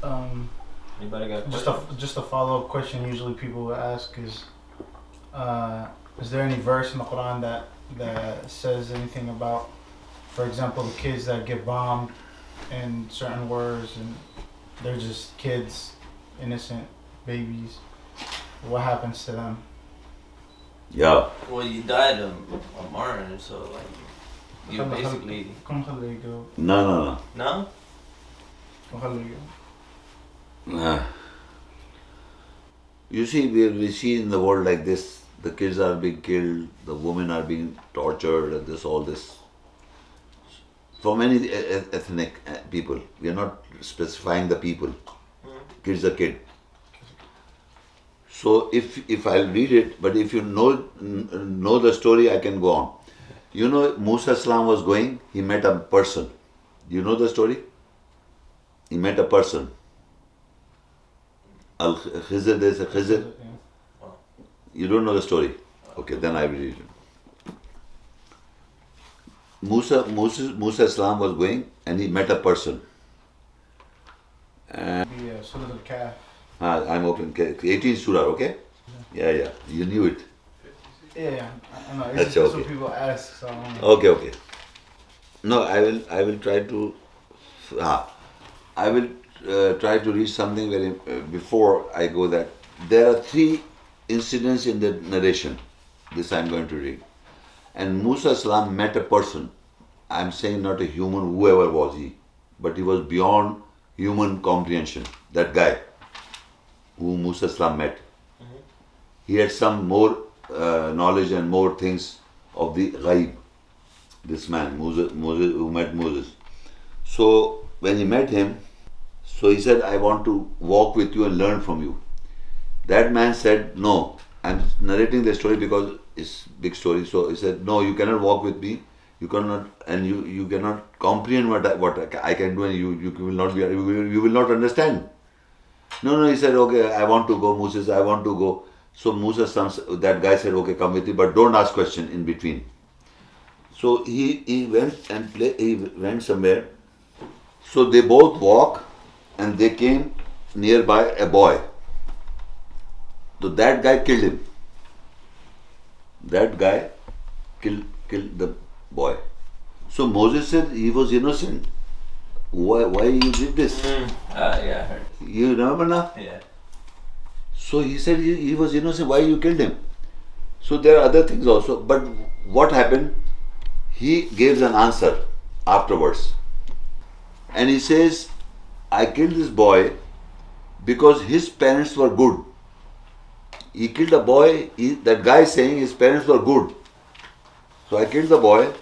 Um, Anybody got just a follow up question. Usually people will ask is there any verse in the Quran that says anything about, for example, the kids that get bombed in certain words and they're just kids, innocent babies. What happens to them? Yeah. Well, you died a martyr, so like you basically. No. No. You see, we see in the world like this, the kids are being killed, the women are being tortured, and all this. For many ethnic people, we are not specifying the people. Kid's a kid. So if I'll read it, but if you know the story, I can go on. You know, Musa Islam was going, he met a person. Do you know the story? He met a person. Al-Khizr, there's a Khizr. You don't know the story? Okay, then I will read it. Musa Islam was going and he met a person. Surah Al-Kahf. I'm open. 18 Surah, okay? Yeah. You knew it. Yeah, I know. That's That's okay. what people ask. So Okay. No, I will try to. I will try to read something very before I go that. There are 3 incidents in the narration. This I'm going to read. And Musa Islam met a person. I'm saying not a human, whoever was he, but he was beyond human comprehension. That guy who Musa Islam met. He had some more knowledge and more things of the ghaib. This man, Moses, who met Moses. So when he met him, so he said, I want to walk with you and learn from you. That man said, no. I'm narrating the story because it's a big story. So he said, no, you cannot walk with me. You cannot, and you cannot comprehend what I can do, and you will not be, you will not understand. No, he said, okay, I want to go, Moses, I want to go. So Moses, that guy said, okay, come with me, but don't ask question in between. So he went and he went somewhere. So they both walk and they came nearby a boy. So that guy killed him. That guy killed the boy. So Moses said he was innocent. Why you did this? Yeah, I heard. You remember now? Yeah. So he said he was innocent. Why you killed him? So there are other things also. But what happened? He gives an answer afterwards. And he says, I killed this boy because his parents were good. He killed a boy, that guy saying his parents were good. So I killed the boy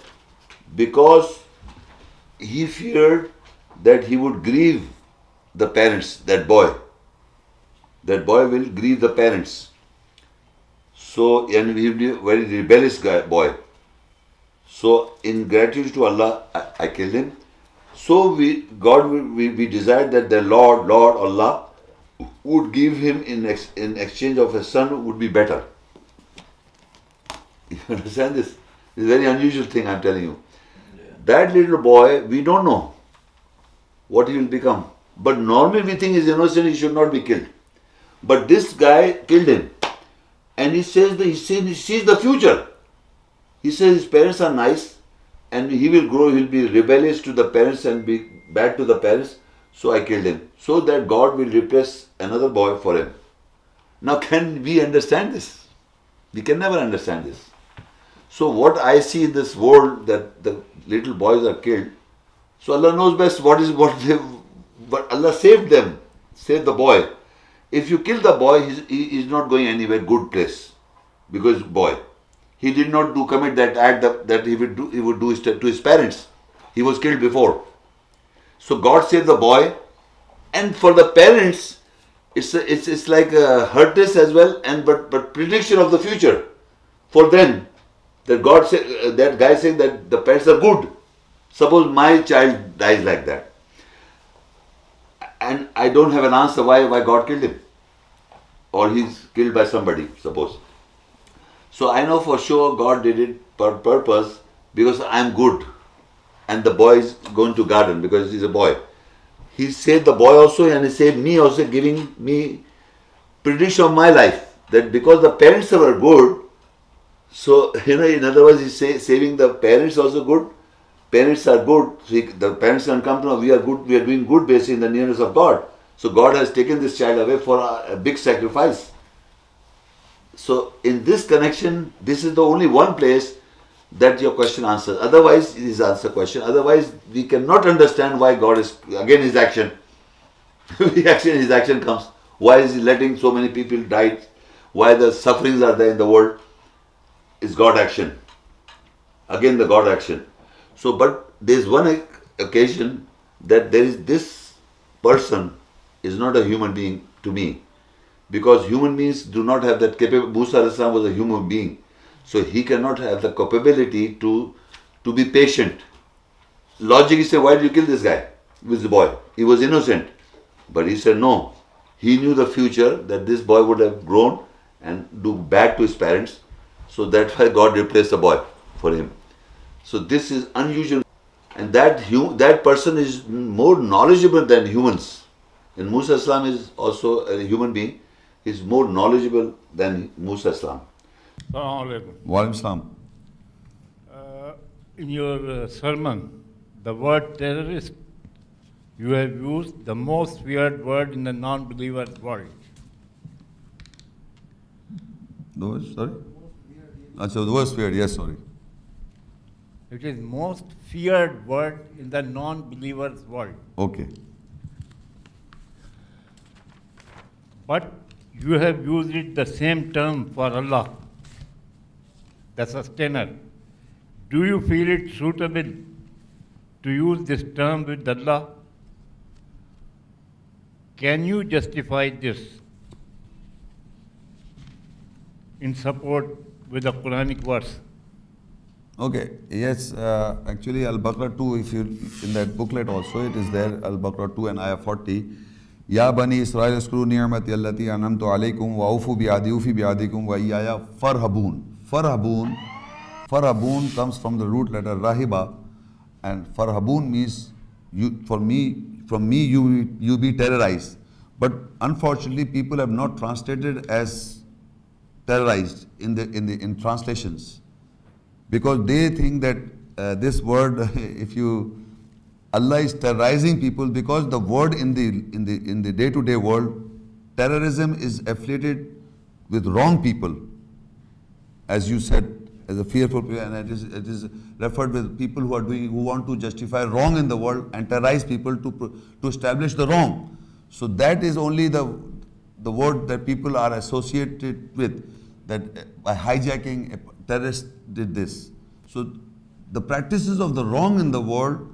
because he feared that he would grieve the parents, that boy. That boy will grieve the parents. So, and he will be a very rebellious boy. So, in gratitude to Allah, I killed him. So, we desired that the Lord Allah would give him in exchange of a son who would be better. You understand this? It's a very unusual thing I'm telling you. Yeah. That little boy, we don't know what he will become. But normally we think he's innocent, he should not be killed. But this guy killed him. And he says he sees the future. He says his parents are nice and he will grow, he will be rebellious to the parents and be bad to the parents. So I killed him. So that God will replace another boy for him. Now can we understand this? We can never understand this. So what I see in this world, that the little boys are killed, so Allah knows best but Allah saved them, saved the boy. If you kill the boy, he is not going anywhere good place, because boy, he did not commit that act that he would do to his parents. He was killed before. So God saved the boy, and for the parents, it's like a hurtness as well, and but prediction of the future for them. That God said, that guy saying that the parents are good. Suppose my child dies like that, and I don't have an answer why God killed him, or he's killed by somebody, suppose. So I know for sure God did it for purpose, because I'm good, and the boy is going to garden because he's a boy. He saved the boy also and he saved me also, giving me prediction of my life. That because the parents were good, so in other words, he's saving the parents also good. Parents are good. So the parents can come to know we are good. We are doing good based in the nearness of God. So God has taken this child away for a big sacrifice. So in this connection, this is the only one place that your question answers. Otherwise, it is answer question. Otherwise, we cannot understand why God is again His action. His action comes. Why is He letting so many people die? Why the sufferings are there in the world? Is God action. Again, the God action. So, but there is one occasion that there is this person is not a human being to me. Because human beings do not have that capability. Musa was a human being. So he cannot have the capability to be patient. Logic is say, why did you kill this guy? With the boy. He was innocent. But he said no. He knew the future that this boy would have grown and do bad to his parents. So that's why God replaced the boy for him. So this is unusual. And that person is more knowledgeable than humans. And Musa Islam is also a human being. He's more knowledgeable than Musa Islam. Assalamu Walaikum salam. In your sermon, the word terrorist, you have used the most feared word in the non-believer's world. The word, sorry? Achha, the word feared, yes, sorry. It is most feared word in the non-believer's world. Okay. But you have used it the same term for Allah, the sustainer. Do you feel it suitable to use this term with Allah? Can you justify this in support with a Quranic verse? Okay, yes, actually Al-Baqarah 2, if you, in that booklet also, it is there, Al-Baqarah 2 and Ayah 40. Ya Bani Israel uskuru ni'mati allati an'amtu alaykum wa awfu bi'adi ufi bi'adikum wa iyaya farhabun. Farhabun comes from the root letter rahiba, and farhabun means from me you be terrorized. But unfortunately people have not translated as terrorized in translations, because they think that this word Allah is terrorizing people, because the word in the day-to-day world, terrorism is affiliated with wrong people, as you said, as a fearful people, and it is referred with people who want to justify wrong in the world and terrorize people to establish the wrong. So that is only the word that people are associated with, that by hijacking a terrorist did this. So the practices of the wrong in the world,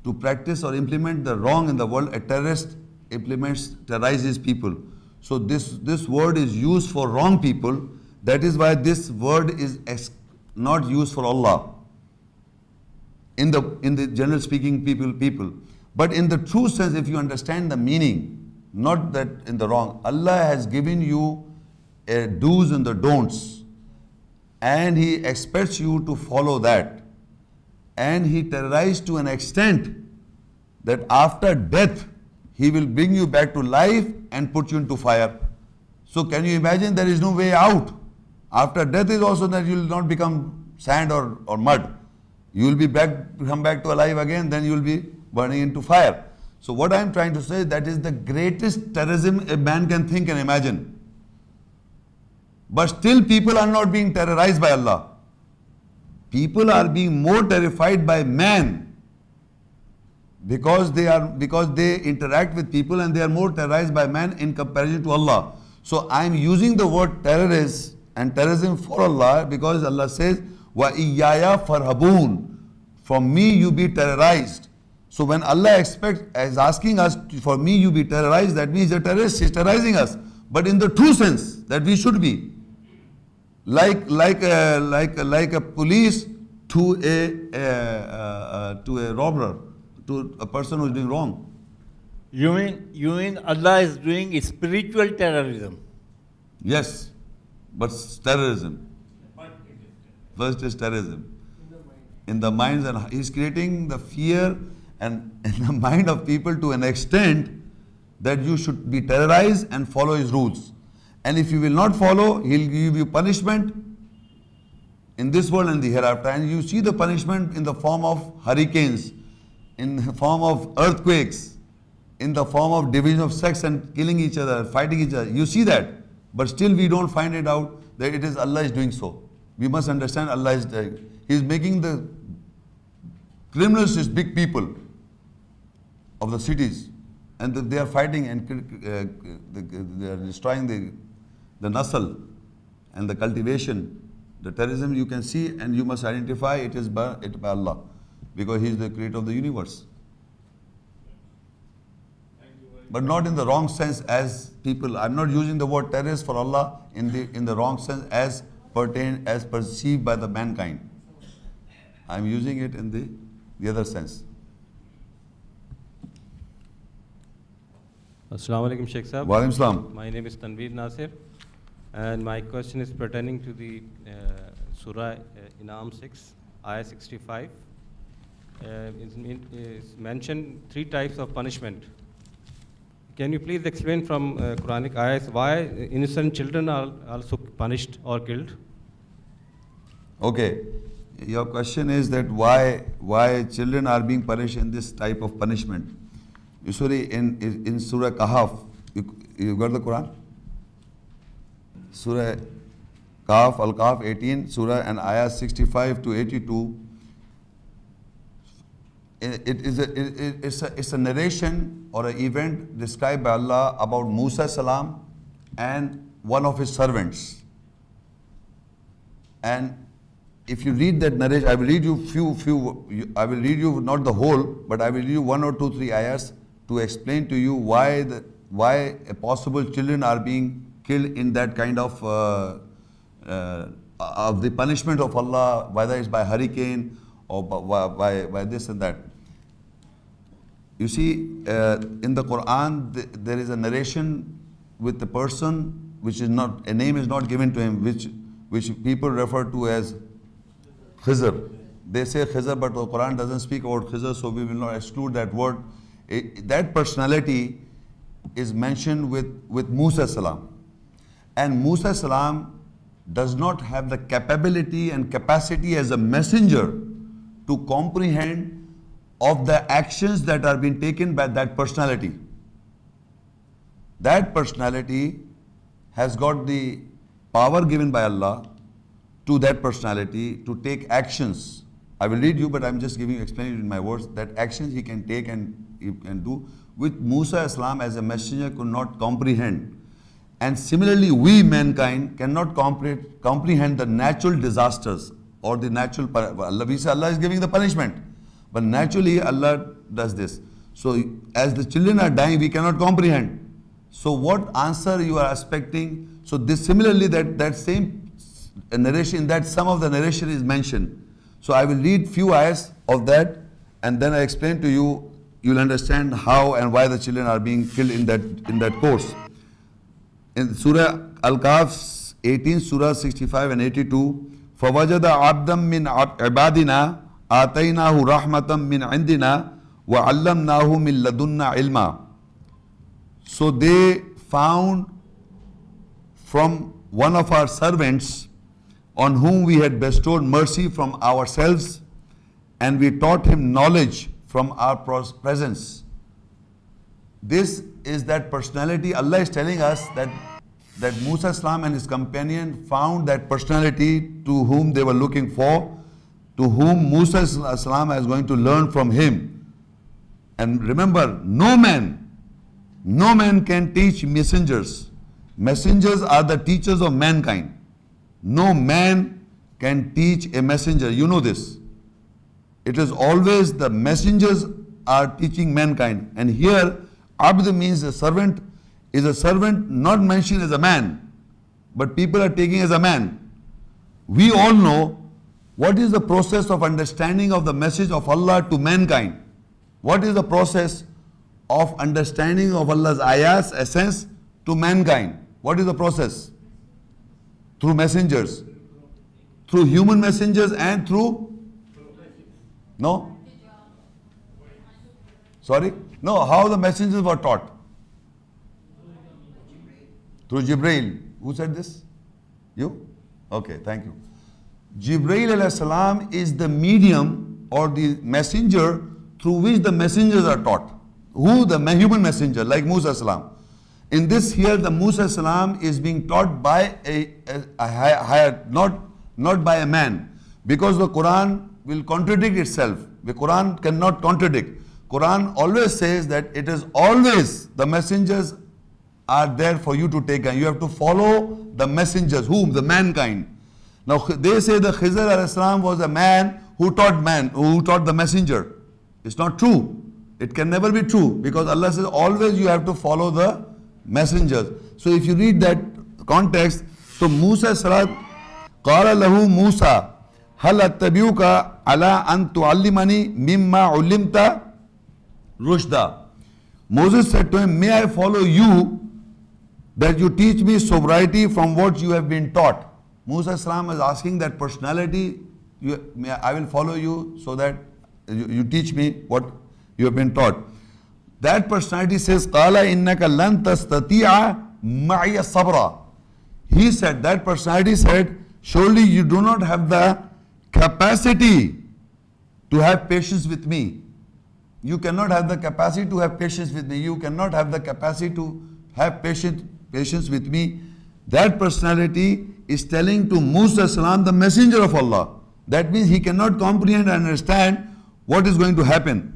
to practice or implement the wrong in the world, a terrorist terrorizes people. So this word is used for wrong people. That is why this word is not used for Allah. In the general speaking people. But in the true sense, if you understand the meaning, not that in the wrong, Allah has given you a do's and the don'ts, and He expects you to follow that. And He terrorized to an extent that after death, He will bring you back to life and put you into fire. So can you imagine there is no way out? After death is also that you will not become sand or mud. You will be come back to alive again, then you will be burning into fire. So what I am trying to say, that is the greatest terrorism a man can think and imagine. But still people are not being terrorized by Allah. People are being more terrified by man, because they interact with people, and they are more terrorized by man in comparison to Allah. So I am using the word terrorist and terrorism for Allah, because Allah says, wa iyaya farhabun, from me you be terrorized. So when Allah is asking us, for me you be terrorized, that means the terrorist is terrorizing us, but in the true sense that we should be. Like a police to a robber, to a person who is doing wrong. You mean Allah is doing spiritual terrorism? Yes, but terrorism. First is terrorism. In the minds, and He's creating the fear and in the mind of people to an extent that you should be terrorized and follow his rules. And if you will not follow, he'll give you punishment in this world and the hereafter. And you see the punishment in the form of hurricanes, in the form of earthquakes, in the form of division of sex and killing each other, fighting each other. You see that. But still we don't find it out that it is Allah is doing so. We must understand Allah is doing. He is making the criminals as big people of the cities. And they are fighting and they are destroying the nasl and the cultivation. The terrorism you can see and you must identify it is by Allah, because He is the creator of the universe. But not in the wrong sense as people. I'm not using the word terrorist for Allah in the wrong sense as perceived by the mankind. I'm using it in the other sense. Assalamu alaikum, Shaikh Sahab. Wa alaikum salam. My name is Tanveer Nasir, and my question is pertaining to the Surah Inam 6, Ayah 65. It's mentioned 3 types of punishment. Can you please explain from Quranic ayahs why innocent children are also punished or killed? Okay. Your question is that why children are being punished in this type of punishment. Usually in Surah Kahf, you got the Quran? Surah Kahf, Al-Kahf 18, Surah and Ayah 65 to 82. It's a narration or an event described by Allah about Musa salam and one of his servants. And if you read that narration, I will read you I will read you not the whole, but I will read you 1 or 2, 3 ayahs to explain to you why possible children are being killed in that kind of the punishment of Allah, whether it's by hurricane or by this and that. You see, in the Quran, there is a narration with the person which is not, a name is not given to him, which people refer to as Khizr. They say Khizr, but the Quran doesn't speak about Khizr, so we will not exclude that word. That personality is mentioned with Musa salam. And Musa salam does not have the capability and capacity as a messenger to comprehend of the actions that are being taken by that personality. That personality has got the power given by Allah to that personality to take actions. I will read you, but I'm just explaining it in my words, that actions he can take and he can do, which Musa Islam as a messenger could not comprehend. And similarly, we mankind cannot comprehend the natural disasters or the natural, we say Allah is giving the punishment, but naturally Allah does this. So as the children are dying, we cannot comprehend. So what answer you are expecting? So this similarly, that same narration, that some of the narration is mentioned. So I will read few ayahs of that, and then I explain to you, you'll understand how and why the children are being killed in that course. In Surah Al-Kahf 18, Surah 65 and 82, فَوَجَدَ عَبْدًا مِّنْ عِبَادِنَا آتَيْنَاهُ رَحْمَةً مِّنْ عِنْدِنَا وَعَلَّمْنَاهُ مِنْ لَدُنَّا عِلْمًا. So they found from one of our servants on whom we had bestowed mercy from ourselves, and we taught him knowledge from our presence. This is that personality. Allah is telling us that Musa Islam and his companion found that personality to whom they were looking for, to whom Musa Islam is going to learn from him. And remember, no man can teach messengers. Messengers are the teachers of mankind. No man can teach a messenger. You know this. It is always the messengers are teaching mankind. And here, Abd means a servant, is a servant not mentioned as a man, but people are taking as a man. We all know what is the process of understanding of the message of Allah to mankind. What is the process of understanding of Allah's ayahs, essence, to mankind? What is the process? Through messengers. Through human messengers and through? No? Sorry? No, how the messengers were taught? Through Jibreel. Who said this? You? Okay, thank you. Jibreel alayhi salam is the medium or the messenger through which the messengers are taught. Who? The human messenger, like Musa salam. In this here, the Musa salam is being taught by a higher, not by a man. Because the Quran will contradict itself. The Quran cannot contradict. Quran always says that it is always the messengers are there for you to take, and you have to follow the messengers. Whom? The mankind. Now they say the Khizr alayhi salam was a man who taught the messenger. It's not true. It can never be true, because Allah says always you have to follow the messengers. So if you read that context, so Musa salat qala lahu Musa hal attabi'uka ala an tu'allimani mimma ulimta rushda. Moses said to him, may I follow you that you teach me sobriety from what you have been taught. Musa salam is asking that personality, I will follow you so that you teach me what you have been taught. That personality says, Qala innaka lan tastati'a ma'iya sabra. He said, that personality said, surely you do not have the capacity to have patience with me. You cannot have the capacity to have patience with me. You cannot have the capacity to have patience with me. That personality is telling to Musa salam, the messenger of Allah. That means he cannot comprehend and understand what is going to happen.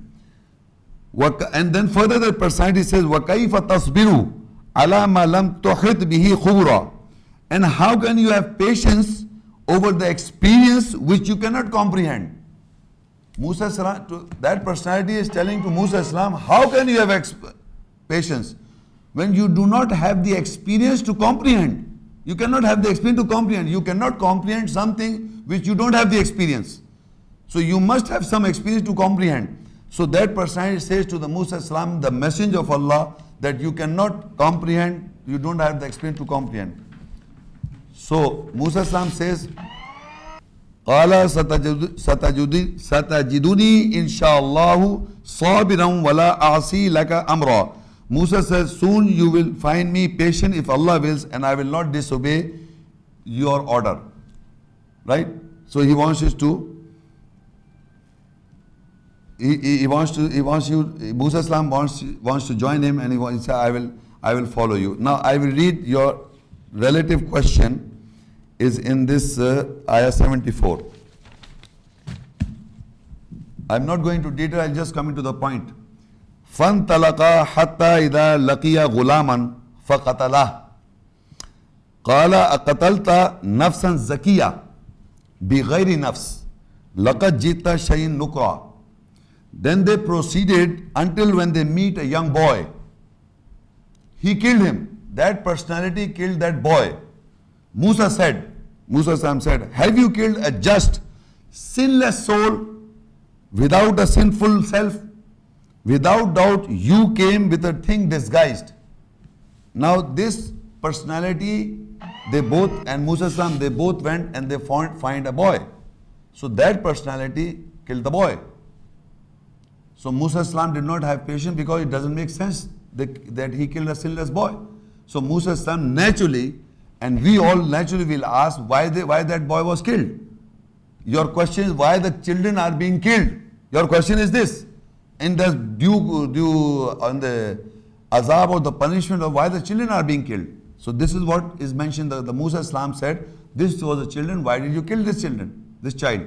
And then further that personality says, وَكَيْفَ تَصْبِرُ عَلَى مَا لَمْ تُحِطْ بِهِ خُبْرًا. And how can you have patience over the experience which you cannot comprehend? Musa salam, that personality is telling to Musa salam, how can you have patience when you do not have the experience to comprehend? You cannot have the experience to comprehend. You cannot comprehend something which you don't have the experience. So you must have some experience to comprehend. So that personality says to the Musa salam, the messenger of Allah, that you cannot comprehend, you don't have the experience to comprehend. So Musa salam says, Qala satajiduni insha'Allahu sabiran wala a'si laka amra. Musa says, soon you will find me patient if Allah wills, and I will not disobey your order. Right? So he wants you to, Musa salam wants to join him, and he says, I will follow you. Now I will read your relative question is in this ayah 74. I'm not going to detail, I'll just come into the point. فَانْطَلَقَا حَتَّى إِذَا لَقِيَ غُلَامًا فَقَتَلَهُ قَالَ أَقَتَلْتَ نَفْسًا زَكِيًّا بِغَيْرِ نَفْسٍ لَقَدْ جِئْتَ شَيْءٍ نُكْرًا. Then they proceeded until when they meet a young boy. He killed him. That personality killed that boy. Musa said, have you killed a just, sinless soul without a sinful self? Without doubt, you came with a thing disguised. Now this personality, they both, and Musa salam, they both went and they find a boy. So that personality killed the boy. So Musa salam did not have patience, because it doesn't make sense that he killed a sinless boy. So Musa salam naturally, and we all naturally will ask why that boy was killed. Your question is why the children are being killed. Your question is this. And does due on the azab or the punishment of why the children are being killed. So this is what is mentioned. The Musa salam said, this was the children, why did you kill this child?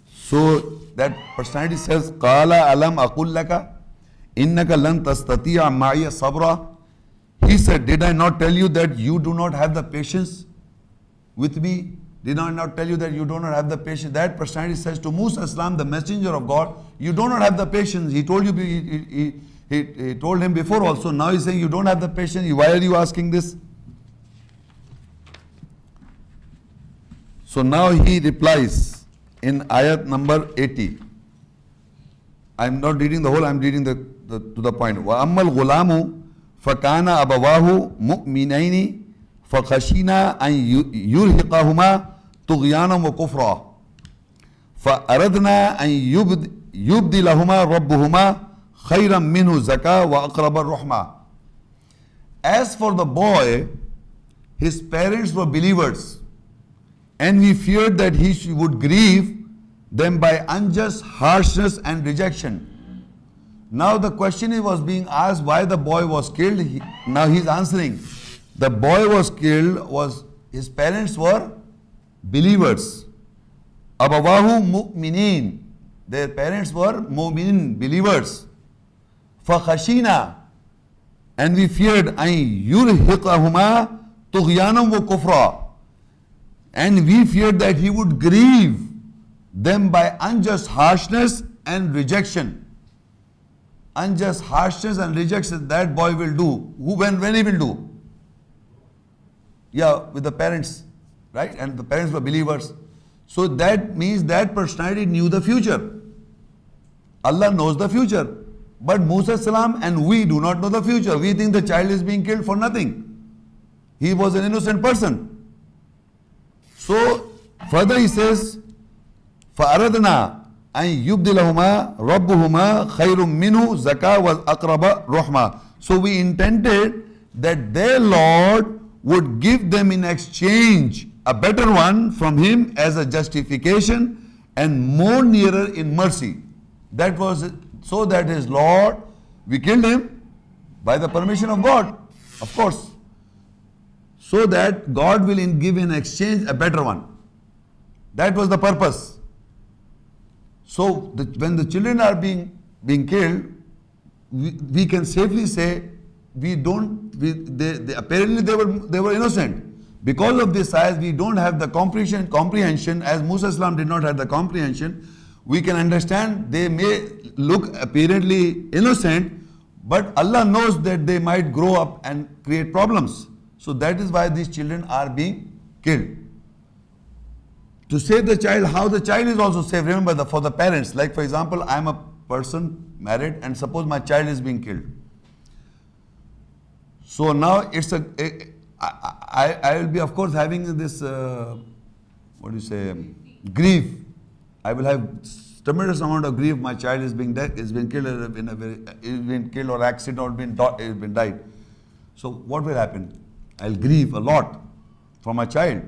So that personality says, Qala alam aqul laka innaka lan tastati'a ma'iya sabra. He said, did I not tell you that you do not have the patience with me? Did I not tell you that you do not have the patience? That personality says to Musa salam, the messenger of God, you do not have the patience. He told you, he told him before also. Now he's saying you don't have the patience. Why are you asking this? So now he replies in ayat number 80. I'm not reading the whole, I'm reading to the point. وَأَمَّا الْغُلَامُ فَكَانَ أَبَوَاهُ مُؤْمِنَيْنِ فَخَشِينَا أَن يُرْهِقَهُمَا طُغْيَانًا وَكُفْرًا فَأَرَدْنَا أَن يُبْدِ لَهُمَا رَبُّهُمَا خَيْرًا مِّنْهُ زَكَاةً وَأَقْرَبَ الرُّحْمَةِ. As for the boy, his parents were believers, and we feared that he would grieve them by unjust harshness and rejection. Now the question was being asked why the boy was killed. Now he's answering. The boy was killed, his parents were believers. Abawahu mu'minin. Their parents were mu'minin, believers. فَخَشِينَا. And we feared أَن يُرْهِقَهُمَا طُغْيَانًا وَكُفْرًا. And we feared that he would grieve them by unjust harshness and rejection. Unjust harshness and rejection that boy will do. When he will do? Yeah, with the parents, right? And the parents were believers. So that means that personality knew the future. Allah knows the future. But Musa salam and we do not know the future. We think the child is being killed for nothing. He was an innocent person. So further he says, فَأَرَدْنَا أَن يُبْدِلَهُمَا رَبُّهُمَا خَيْرٌ مِّنْهُ زَكَاةً وَأَقْرَبَ رُحْمًا. So we intended that their Lord would give them in exchange a better one from him as a justification and more nearer in mercy. That was so that his Lord, we killed him by the permission of God, of course, so that God will give in exchange a better one. That was the purpose. So when the children are being killed, we can safely say apparently they were innocent. Because of this ayah, we don't have the comprehension as Musa Islam did not have the comprehension. We can understand they may look apparently innocent, but Allah knows that they might grow up and create problems. So that is why these children are being killed. To save the child, how the child is also saved. Remember, for the parents, like for example, I am a person married and suppose my child is being killed. So now it's I will be of course having this, grief. I will have tremendous amount of grief. My child is being killed or accident or been died. So what will happen? I'll grieve a lot for my child.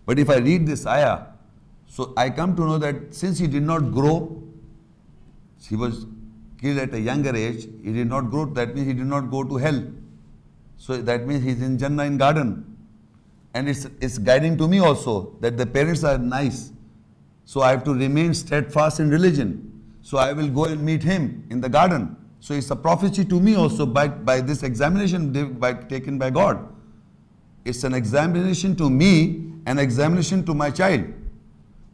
But if I read this ayah, so I come to know that since he did not grow, he was killed at a younger age, he did not grow, that means he did not go to hell. So that means he's in Jannah, in garden. And it's guiding to me also that the parents are nice. So I have to remain steadfast in religion. So I will go and meet him in the garden. So it's a prophecy to me also by this examination taken by God. It's an examination to me, an examination to my child.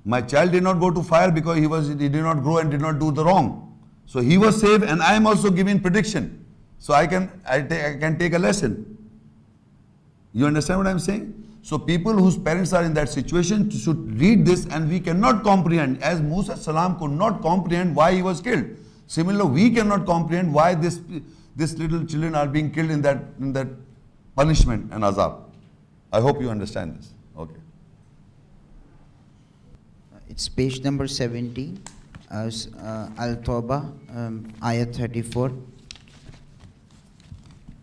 My child did not go to fire because he did not grow and did not do the wrong. So he was saved, and I am also giving prediction. So I can take a lesson. You understand what I am saying? So people whose parents are in that situation should read this, and we cannot comprehend, as Musa salam could not comprehend why he was killed. Similarly, we cannot comprehend why this little children are being killed in that punishment and azab. I hope you understand this. Okay. It's page number 17, Al-Tawbah, ayat 34.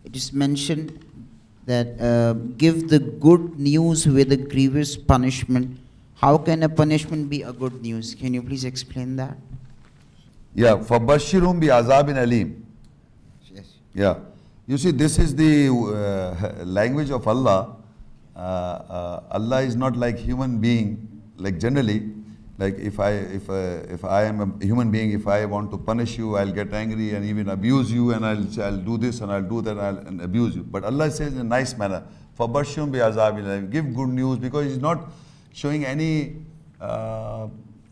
It is mentioned that give the good news with a grievous punishment. How can a punishment be a good news? Can you please explain that? Yeah, فَبَشِّرُهُمْ بِعَذَابٍ أَلِيمٍ. Yes. Yeah. You see, this is the language of Allah. Allah is not like human being, like generally. Like if I am a human being, if I want to punish you, I'll get angry and even abuse you, and I'll do this and I'll do that and abuse you. But Allah says in a nice manner, فَبَشِّرْهُمْ بِعَذَابٍ أَلِيمٍ. Give good news, because He's not showing any.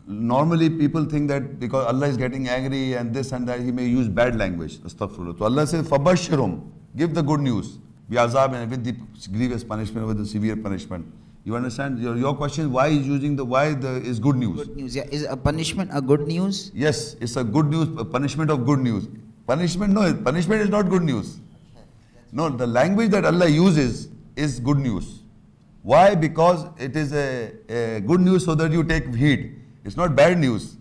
Normally people think that because Allah is getting angry and this and that, He may use bad language. Astaghfirullah. So Allah says, فَبَشِّرْهُمْ. Give the good news. بِعَذَابٍ, with the grievous punishment, with the severe punishment. You understand? Your question is why is using is good news. Good news, yeah. Is a punishment a good news? Yes, it's a good news, a punishment of good news. Punishment is not good news. No, the language that Allah uses is good news. Why? Because it is a good news so that you take heed. It's not bad news.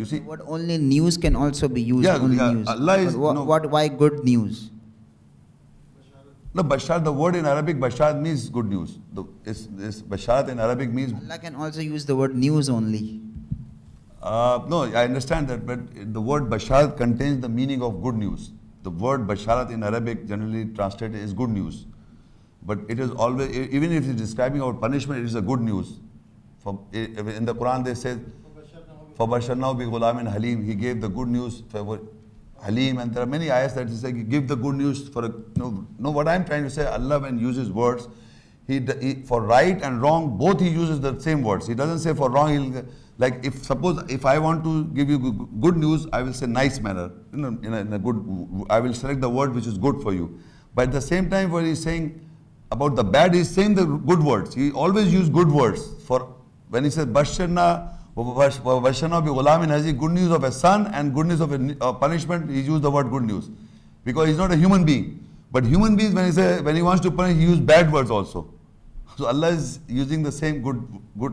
You see? What only news can also be used. Yeah, only yeah, news. Allah is- But why good news? No, Bashar, the word in Arabic, Bashar means good news. Bashar in Arabic means. Allah can also use the word news only. No, I understand that, but the word Bashar contains the meaning of good news. The word Basharat in Arabic generally translated is good news. But it is always, even if it's describing our punishment, it is a good news. In the Quran they say, فَبَشَّرْنَاهُ بِغُلَامٍ Halim. He gave the good news for Halim, and there are many ayahs that say, give the good news for a, no, what I'm trying to say, Allah when uses words, he for right and wrong, both he uses the same words. He doesn't say for wrong, like if I want to give you good news, I will say nice manner, in a good, I will select the word which is good for you. But at the same time, when he's saying about the bad, he's saying the good words. He always use good words. For when he says Basharna bi ghulamin hazi, good news of a son and good news of a punishment, he used the word good news. Because he's not a human being. But human beings, when he wants to punish, he uses bad words also. So Allah is using the same good,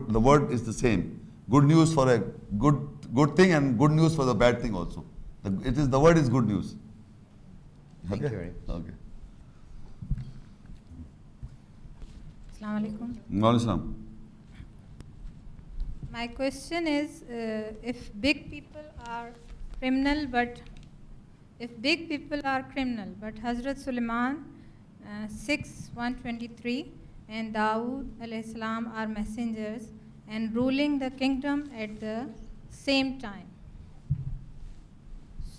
the word is the same. Good news for a good thing and good news for the bad thing also. The word is good news. Thank you very much. Okay. Assalamu alaikum. Waalaikum. My question is, if big people are criminal, but Hazrat Sulaiman 6:123 and Dawood alayhi salam are messengers and ruling the kingdom at the same time.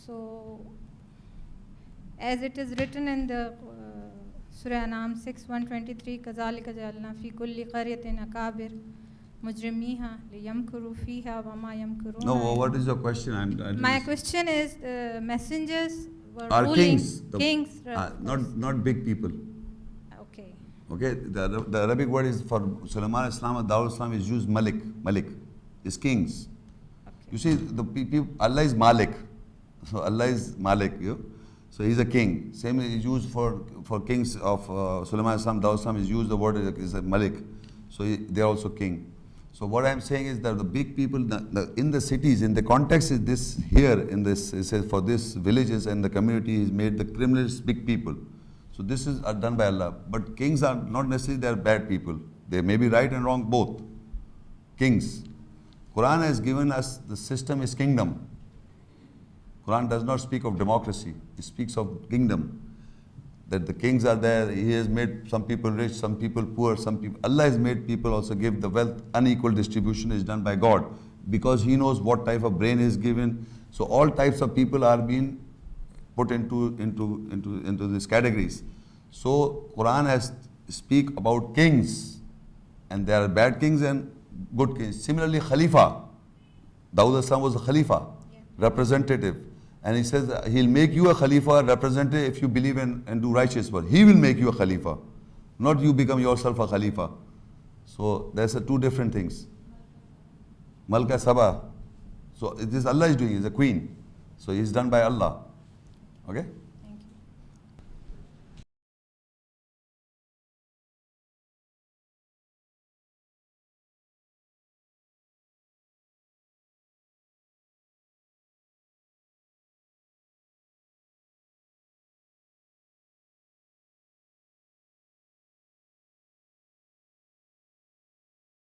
So, as it is written in the Surah Anam 6:123, كَذَلِكَ جَعَلْنَا فِي كُلِّ قَرْيَةٍ أَكَابِرَ مُجْرِمِيهَا لِيَمْكُرُوا فِيهَا وَمَا يَمْكُرُونَ. No, what is your question? My question is, messengers were Are ruling kings. Not big people. Okay. Okay, the Arabic word is for Sulaiman Islam and Dawud Islam is used Malik. Malik is kings. Okay. You see, the people, Allah is Malik. So Allah is Malik. So he's a king. Same is used for kings of Sulaiman Islam, Dawud Islam is used, the word is a Malik. So they're also king. So what I'm saying is that the big people in the cities, in the context is this here, in this, it says for this villages and the community is made the criminals big people. So this is done by Allah. But kings are not necessarily they are bad people. They may be right and wrong both. Kings. Quran has given us the system is kingdom. Quran does not speak of democracy. It speaks of kingdom. That the kings are there. He has made some people rich, some people poor, some people. Allah has made people also give the wealth. Unequal distribution is done by God because He knows what type of brain is given. So all types of people are being put into these categories. So Quran has speak about kings, and there are bad kings and good kings. Similarly, Khalifa. Dawud as-Salam was a Khalifa, representative. And he says he'll make you a Khalifa, representative, if you believe and do righteous work. He will make you a Khalifa, not you become yourself a Khalifa. So there's two different things. Malka Sabah. So this Allah is doing, he's a queen. So it's done by Allah. Okay?